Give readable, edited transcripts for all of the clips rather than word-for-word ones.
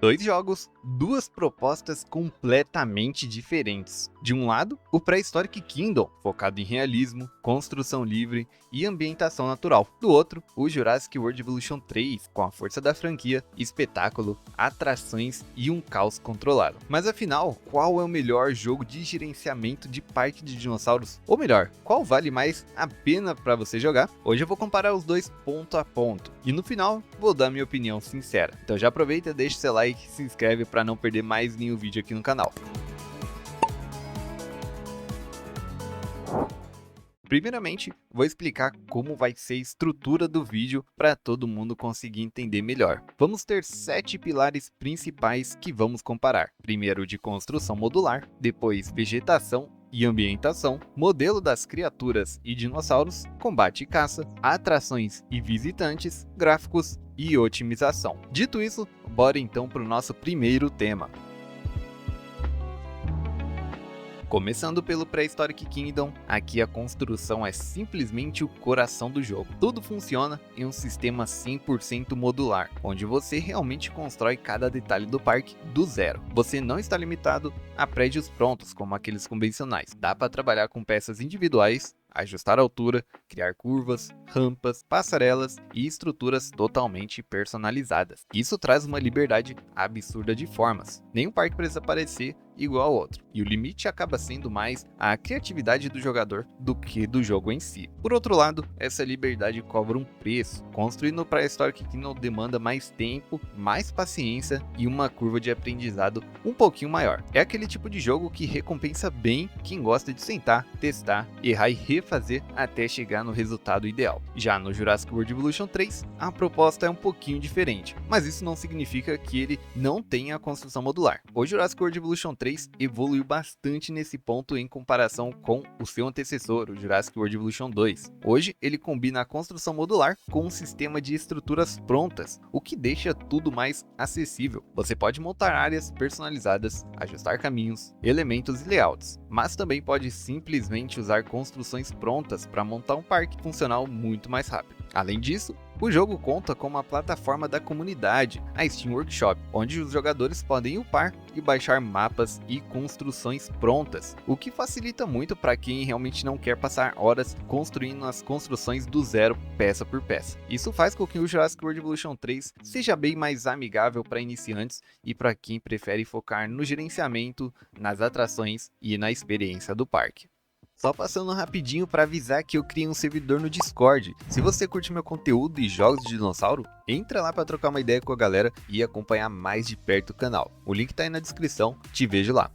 Dois jogos, duas propostas completamente diferentes. De um lado, o Prehistoric Kingdom, focado em realismo, construção livre e ambientação natural. Do outro, o Jurassic World Evolution 3, com a força da franquia, espetáculo, atrações e um caos controlado. Mas afinal, qual é o melhor jogo de gerenciamento de parque de dinossauros? Ou melhor, qual vale mais a pena para você jogar? Hoje eu vou comparar os dois ponto a ponto. E no final, vou dar minha opinião sincera. Então já aproveita, deixa seu like e se inscreve para não perder mais nenhum vídeo aqui no canal. Primeiramente, vou explicar como vai ser a estrutura do vídeo para todo mundo conseguir entender melhor. Vamos ter 7 pilares principais que vamos comparar. Primeiro de construção modular, depois vegetação e ambientação, modelo das criaturas e dinossauros, combate e caça, atrações e visitantes, gráficos e otimização. Dito isso, bora então para o nosso primeiro tema. Começando pelo Prehistoric Kingdom, aqui a construção é simplesmente o coração do jogo. Tudo funciona em um sistema 100% modular, onde você realmente constrói cada detalhe do parque do zero. Você não está limitado a prédios prontos como aqueles convencionais. Dá para trabalhar com peças individuais, ajustar a altura, criar curvas, rampas, passarelas e estruturas totalmente personalizadas. Isso traz uma liberdade absurda de formas. Nenhum parque precisa parecer igual ao outro, e o limite acaba sendo mais a criatividade do jogador do que do jogo em si. Por outro lado, essa liberdade cobra um preço. Construir no Prehistoric Kingdom demanda mais tempo, mais paciência e uma curva de aprendizado um pouquinho maior. É aquele tipo de jogo que recompensa bem quem gosta de sentar, testar, errar e refazer até chegar no resultado ideal. Já no Jurassic World Evolution 3, a proposta é um pouquinho diferente, mas isso não significa que ele não tenha a construção modular. O Jurassic World Evolution 3 evoluiu bastante nesse ponto em comparação com o seu antecessor, o Jurassic World Evolution 2. Hoje, ele combina a construção modular com um sistema de estruturas prontas, o que deixa tudo mais acessível. Você pode montar áreas personalizadas, ajustar caminhos, elementos e layouts, mas também pode simplesmente usar construções prontas para montar um parque funcional muito mais rápido. Além disso, o jogo conta com uma plataforma da comunidade, a Steam Workshop, onde os jogadores podem upar e baixar mapas e construções prontas, o que facilita muito para quem realmente não quer passar horas construindo as construções do zero, peça por peça. Isso faz com que o Jurassic World Evolution 3 seja bem mais amigável para iniciantes e para quem prefere focar no gerenciamento, nas atrações e na experiência do parque. Só passando rapidinho para avisar que eu criei um servidor no Discord. Se você curte meu conteúdo e jogos de dinossauro, entra lá para trocar uma ideia com a galera e acompanhar mais de perto o canal. O link tá aí na descrição, te vejo lá.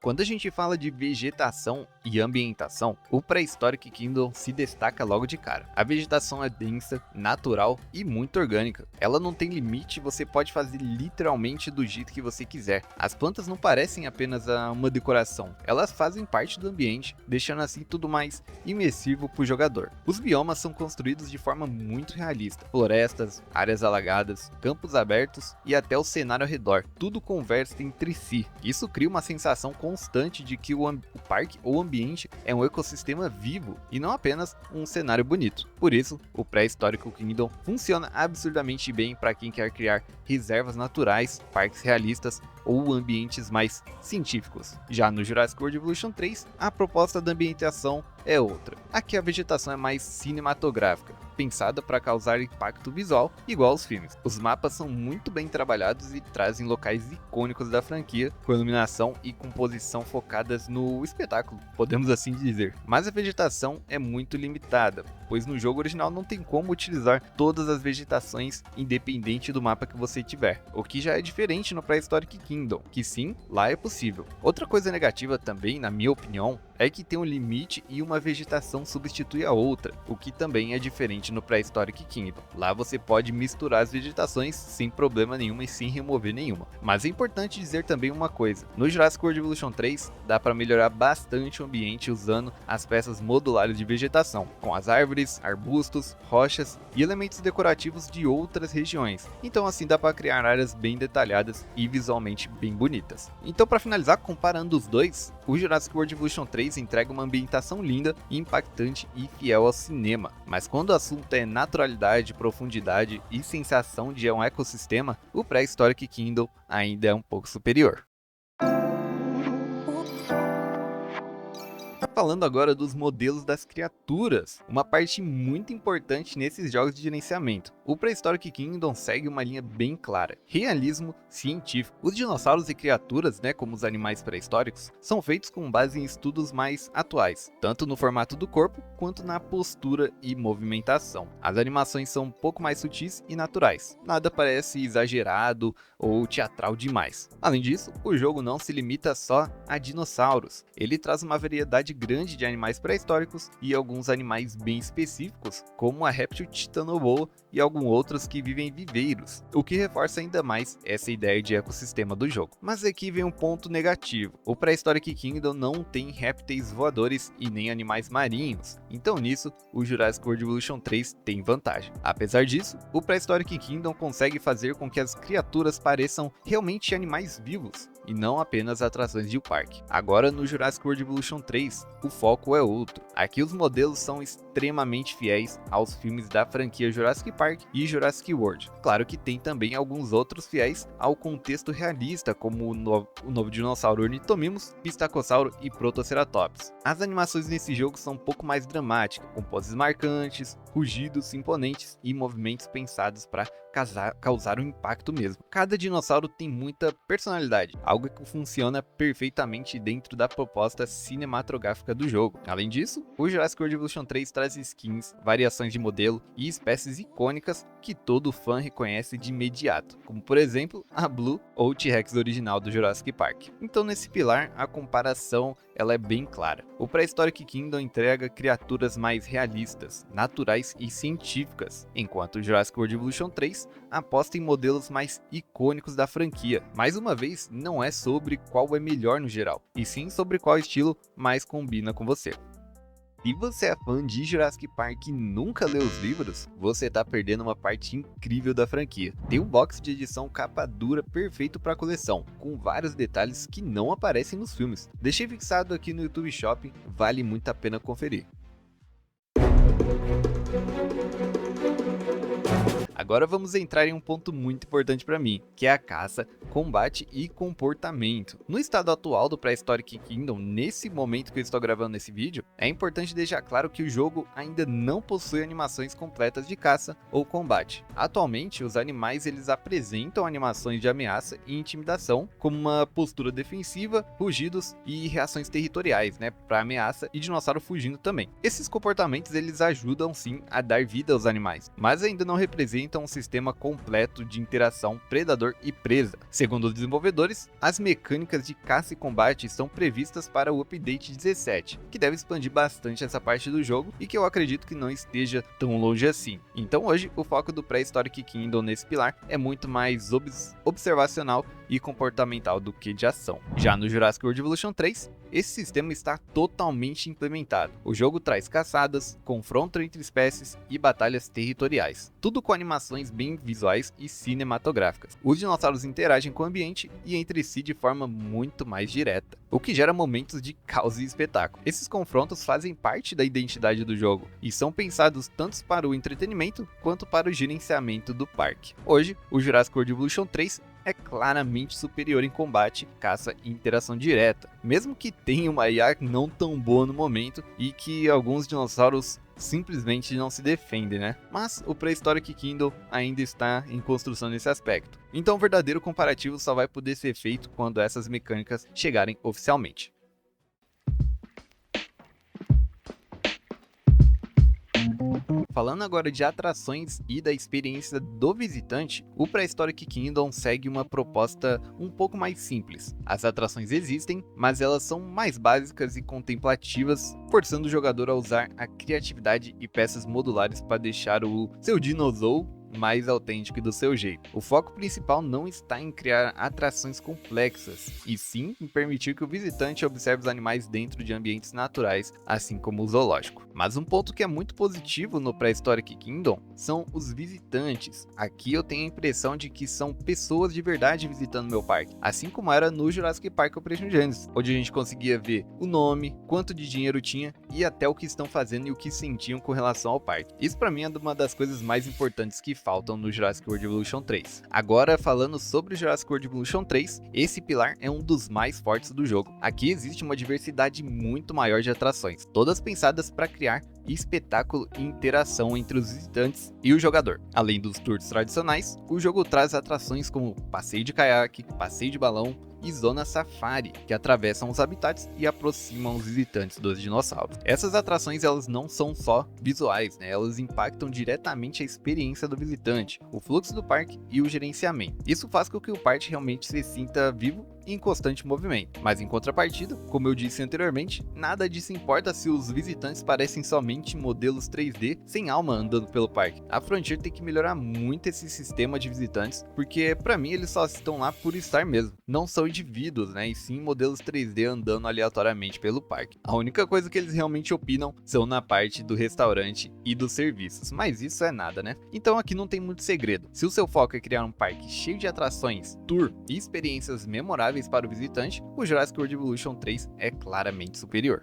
Quando a gente fala de vegetação e ambientação, o Prehistoric Kingdom se destaca logo de cara. A vegetação é densa, natural e muito orgânica. Ela não tem limite, você pode fazer literalmente do jeito que você quiser. As plantas não parecem apenas uma decoração, elas fazem parte do ambiente, deixando assim tudo mais imersivo para o jogador. Os biomas são construídos de forma muito realista. Florestas, áreas alagadas, campos abertos e até o cenário ao redor. Tudo conversa entre si. Isso cria uma sensação constante de que o parque ou ambiente é um ecossistema vivo e não apenas um cenário bonito. Por isso, o Prehistoric Kingdom funciona absurdamente bem para quem quer criar reservas naturais, parques realistas ou ambientes mais científicos. Já no Jurassic World Evolution 3, a proposta da ambientação é outra. Aqui a vegetação é mais cinematográfica, pensada para causar impacto visual igual aos filmes. Os mapas são muito bem trabalhados e trazem locais icônicos da franquia, com iluminação e composição focadas no espetáculo, podemos assim dizer. Mas a vegetação é muito limitada, pois no jogo original não tem como utilizar todas as vegetações independente do mapa que você tiver, o que já é diferente no Prehistoric Kingdom, que sim, lá é possível. Outra coisa negativa também, na minha opinião, é que tem um limite e uma vegetação substitui a outra, o que também é diferente no Prehistoric Kingdom. Lá você pode misturar as vegetações sem problema nenhum e sem remover nenhuma. Mas é importante dizer também uma coisa, no Jurassic World Evolution 3 dá para melhorar bastante o ambiente usando as peças modulares de vegetação, com as árvores, arbustos, rochas e elementos decorativos de outras regiões. Então assim dá para criar áreas bem detalhadas e visualmente bem bonitas. Então para finalizar, comparando os dois, o Jurassic World Evolution 3 3 entrega uma ambientação linda, impactante e fiel ao cinema. Mas quando o assunto é naturalidade, profundidade e sensação de um ecossistema, o Prehistoric Kingdom ainda é um pouco superior. Falando agora dos modelos das criaturas, uma parte muito importante nesses jogos de gerenciamento. O Prehistoric Kingdom segue uma linha bem clara: realismo científico. Os dinossauros e criaturas, como os animais pré-históricos, são feitos com base em estudos mais atuais, tanto no formato do corpo quanto na postura e movimentação. As animações são um pouco mais sutis e naturais, nada parece exagerado ou teatral demais. Além disso, o jogo não se limita só a dinossauros, ele traz uma variedade grande de animais pré-históricos e alguns animais bem específicos, como a réptil titanoboa e alguns outros que vivem em viveiros, o que reforça ainda mais essa ideia de ecossistema do jogo. Mas aqui vem um ponto negativo: o Prehistoric Kingdom não tem répteis voadores e nem animais marinhos, então nisso o Jurassic World Evolution 3 tem vantagem. Apesar disso, o Prehistoric Kingdom consegue fazer com que as criaturas pareçam realmente animais vivos e não apenas atrações de um parque. Agora no Jurassic World Evolution 3, o foco é outro. Aqui os modelos são extremamente fiéis aos filmes da franquia Jurassic Park e Jurassic World. Claro que tem também alguns outros fiéis ao contexto realista, como o novo dinossauro Ornithomimus, Pistacossauro e Protoceratops. As animações nesse jogo são um pouco mais dramáticas, com poses marcantes, rugidos imponentes e movimentos pensados para causar um impacto mesmo. Cada dinossauro tem muita personalidade, algo que funciona perfeitamente dentro da proposta cinematográfica do jogo. Além disso, o Jurassic World Evolution 3 traz skins, variações de modelo e espécies icônicas que todo fã reconhece de imediato, como por exemplo a Blue ou o T-Rex original do Jurassic Park. Então nesse pilar a comparação ela é bem clara. O Prehistoric Kingdom entrega criaturas mais realistas, naturais e científicas, enquanto o Jurassic World Evolution 3 aposta em modelos mais icônicos da franquia. Mais uma vez, não é sobre qual é melhor no geral, e sim sobre qual estilo mais combina com você. Se você é fã de Jurassic Park e nunca leu os livros, você tá perdendo uma parte incrível da franquia. Tem um box de edição capa dura perfeito para coleção, com vários detalhes que não aparecem nos filmes. Deixei fixado aqui no YouTube Shopping, vale muito a pena conferir. Agora vamos entrar em um ponto muito importante para mim, que é a caça, combate e comportamento. No estado atual do Prehistoric Kingdom, nesse momento que eu estou gravando esse vídeo, é importante deixar claro que o jogo ainda não possui animações completas de caça ou combate. Atualmente, os animais eles apresentam animações de ameaça e intimidação, como uma postura defensiva, rugidos e reações territoriais, para ameaça e dinossauro fugindo também. Esses comportamentos eles ajudam sim a dar vida aos animais, mas ainda não representam um sistema completo de interação predador e presa. Segundo os desenvolvedores, as mecânicas de caça e combate estão previstas para o update 17, que deve expandir bastante essa parte do jogo e que eu acredito que não esteja tão longe assim. Então hoje o foco do Prehistoric Kingdom nesse pilar é muito mais observacional e comportamental do que de ação. Já no Jurassic World Evolution 3, esse sistema está totalmente implementado. O jogo traz caçadas, confronto entre espécies e batalhas territoriais, tudo com animações bem visuais e cinematográficas. Os dinossauros interagem com o ambiente e entre si de forma muito mais direta, o que gera momentos de caos e espetáculo. Esses confrontos fazem parte da identidade do jogo e são pensados tanto para o entretenimento quanto para o gerenciamento do parque. Hoje, o Jurassic World Evolution 3 é claramente superior em combate, caça e interação direta, mesmo que tenha uma IA não tão boa no momento e que alguns dinossauros simplesmente não se defendem, Mas o Prehistoric Kingdom ainda está em construção nesse aspecto. Então o verdadeiro comparativo só vai poder ser feito quando essas mecânicas chegarem oficialmente. Falando agora de atrações e da experiência do visitante, o Prehistoric Kingdom segue uma proposta um pouco mais simples. As atrações existem, mas elas são mais básicas e contemplativas, forçando o jogador a usar a criatividade e peças modulares para deixar o seu dinossauro mais autêntico e do seu jeito. O foco principal não está em criar atrações complexas, e sim em permitir que o visitante observe os animais dentro de ambientes naturais, assim como o zoológico. Mas um ponto que é muito positivo no Prehistoric Kingdom são os visitantes. Aqui eu tenho a impressão de que são pessoas de verdade visitando meu parque, assim como era no Jurassic Park Operation Genesis, onde a gente conseguia ver o nome, quanto de dinheiro tinha e até o que estão fazendo e o que sentiam com relação ao parque. Isso pra mim é uma das coisas mais importantes que faltam no Jurassic World Evolution 3. Agora, falando sobre o Jurassic World Evolution 3, esse pilar é um dos mais fortes do jogo. Aqui existe uma diversidade muito maior de atrações, todas pensadas para criar espetáculo e interação entre os visitantes e o jogador. Além dos tours tradicionais, o jogo traz atrações como passeio de caiaque, passeio de balão e zona safari, que atravessam os habitats e aproximam os visitantes dos dinossauros. Essas atrações elas não são só visuais, né? Elas impactam diretamente a experiência do visitante, o fluxo do parque e o gerenciamento. Isso faz com que o parque realmente se sinta vivo e em constante movimento. Mas em contrapartida, como eu disse anteriormente, nada disso importa se os visitantes parecem somente modelos 3D sem alma andando pelo parque. A Frontier tem que melhorar muito esse sistema de visitantes, porque para mim eles só estão lá por estar mesmo. Não são indivíduos, né, e sim modelos 3D andando aleatoriamente pelo parque. A única coisa que eles realmente opinam são na parte do restaurante e dos serviços, mas isso é nada, né? Então aqui não tem muito segredo. Se o seu foco é criar um parque cheio de atrações, tour e experiências memoráveis para o visitante, o Jurassic World Evolution 3 é claramente superior.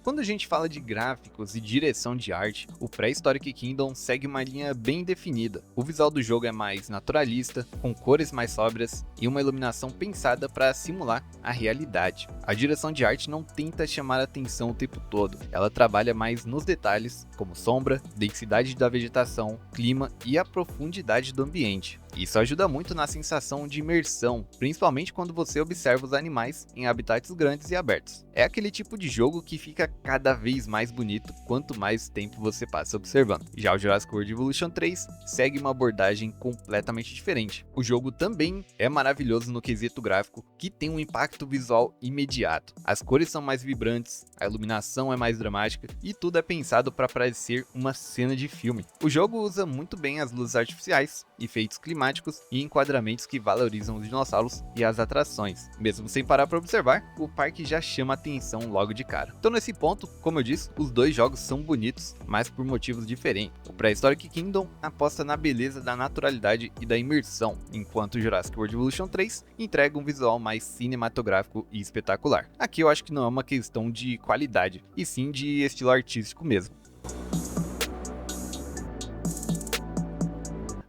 Quando a gente fala de gráficos e direção de arte, o Prehistoric Kingdom segue uma linha bem definida. O visual do jogo é mais naturalista, com cores mais sóbrias e uma iluminação pensada para simular a realidade. A direção de arte não tenta chamar a atenção o tempo todo, ela trabalha mais nos detalhes, como sombra, densidade da vegetação, clima e a profundidade do ambiente. Isso ajuda muito na sensação de imersão, principalmente quando você observa os animais em habitats grandes e abertos. É aquele tipo de jogo que fica cada vez mais bonito quanto mais tempo você passa observando. Já o Jurassic World Evolution 3 segue uma abordagem completamente diferente. O jogo também é maravilhoso no quesito gráfico, que tem um impacto visual imediato. As cores são mais vibrantes, a iluminação é mais dramática e tudo é pensado para parecer uma cena de filme. O jogo usa muito bem as luzes artificiais, efeitos climáticos e enquadramentos que valorizam os dinossauros e as atrações. Mesmo sem parar para observar, o parque já chama atenção logo de cara. Então nesse ponto, como eu disse, os dois jogos são bonitos, mas por motivos diferentes. O Prehistoric Kingdom aposta na beleza da naturalidade e da imersão, enquanto o Jurassic World Evolution 3 entrega um visual mais cinematográfico e espetacular. Aqui eu acho que não é uma questão de qualidade, e sim de estilo artístico mesmo.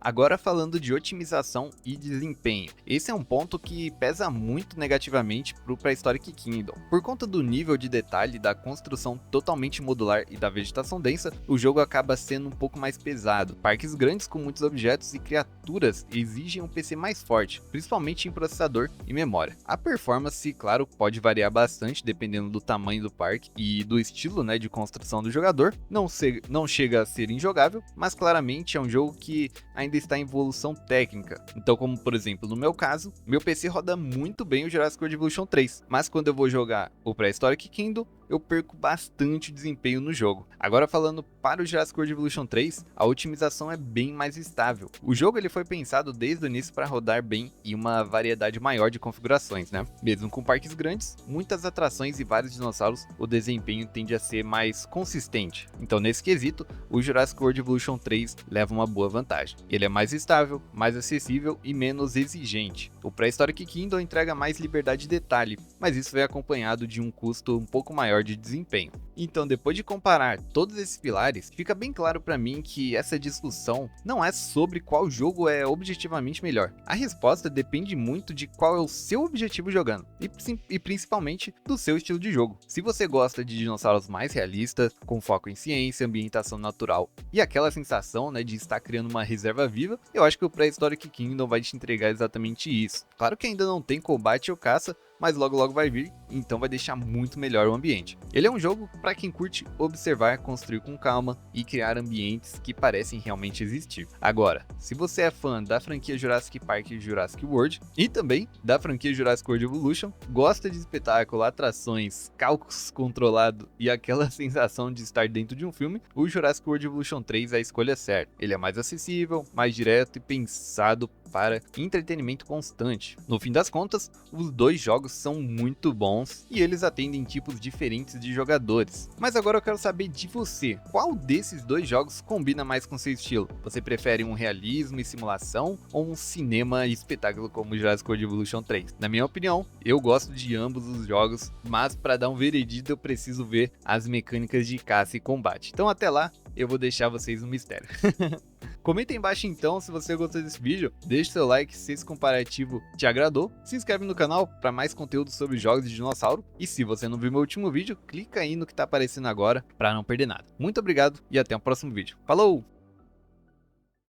Agora falando de otimização e desempenho, esse é um ponto que pesa muito negativamente para o Prehistoric Kingdom. Por conta do nível de detalhe da construção totalmente modular e da vegetação densa, o jogo acaba sendo um pouco mais pesado. Parques grandes com muitos objetos e criaturas exigem um PC mais forte, principalmente em processador e memória. A performance, claro, pode variar bastante dependendo do tamanho do parque e do estilo, né, de construção do jogador. Não chega a ser injogável, mas claramente é um jogo que ainda está em evolução técnica. Então, como por exemplo no meu caso, meu PC roda muito bem o Jurassic World Evolution 3, mas quando eu vou jogar o Prehistoric Kingdom, eu perco bastante desempenho no jogo. Agora falando para o Jurassic World Evolution 3, a otimização é bem mais estável. O jogo ele foi pensado desde o início para rodar bem em uma variedade maior de configurações, né? Mesmo com parques grandes, muitas atrações e vários dinossauros, o desempenho tende a ser mais consistente. Então nesse quesito, o Jurassic World Evolution 3 leva uma boa vantagem. Ele é mais estável, mais acessível e menos exigente. O Prehistoric Kingdom entrega mais liberdade de detalhe, mas isso vem acompanhado de um custo um pouco maior de desempenho. Então, depois de comparar todos esses pilares, fica bem claro para mim que essa discussão não é sobre qual jogo é objetivamente melhor. A resposta depende muito de qual é o seu objetivo jogando, e principalmente do seu estilo de jogo. Se você gosta de dinossauros mais realistas, com foco em ciência, ambientação natural e aquela sensação, né, de estar criando uma reserva viva, eu acho que o Prehistoric Kingdom vai te entregar exatamente isso. Claro que ainda não tem combate ou caça, mas logo vai vir, então vai deixar muito melhor o ambiente. Ele é um jogo para quem curte observar, construir com calma e criar ambientes que parecem realmente existir. Agora, se você é fã da franquia Jurassic Park e Jurassic World e também da franquia Jurassic World Evolution, gosta de espetáculo, atrações, caos controlado e aquela sensação de estar dentro de um filme, o Jurassic World Evolution 3 é a escolha certa. Ele é mais acessível, mais direto e pensado para entretenimento constante. No fim das contas, os dois jogos são muito bons e eles atendem tipos diferentes de jogadores. Mas agora eu quero saber de você, qual desses dois jogos combina mais com seu estilo? Você prefere um realismo e simulação ou um cinema e espetáculo como Jurassic World Evolution 3? Na minha opinião, eu gosto de ambos os jogos, mas para dar um veredito eu preciso ver as mecânicas de caça e combate. Então até lá, eu vou deixar vocês no mistério. Comenta aí embaixo então se você gostou desse vídeo, deixe seu like se esse comparativo te agradou, se inscreve no canal para mais conteúdo sobre jogos de dinossauro e se você não viu meu último vídeo, clica aí no que está aparecendo agora para não perder nada. Muito obrigado e até o próximo vídeo. Falou!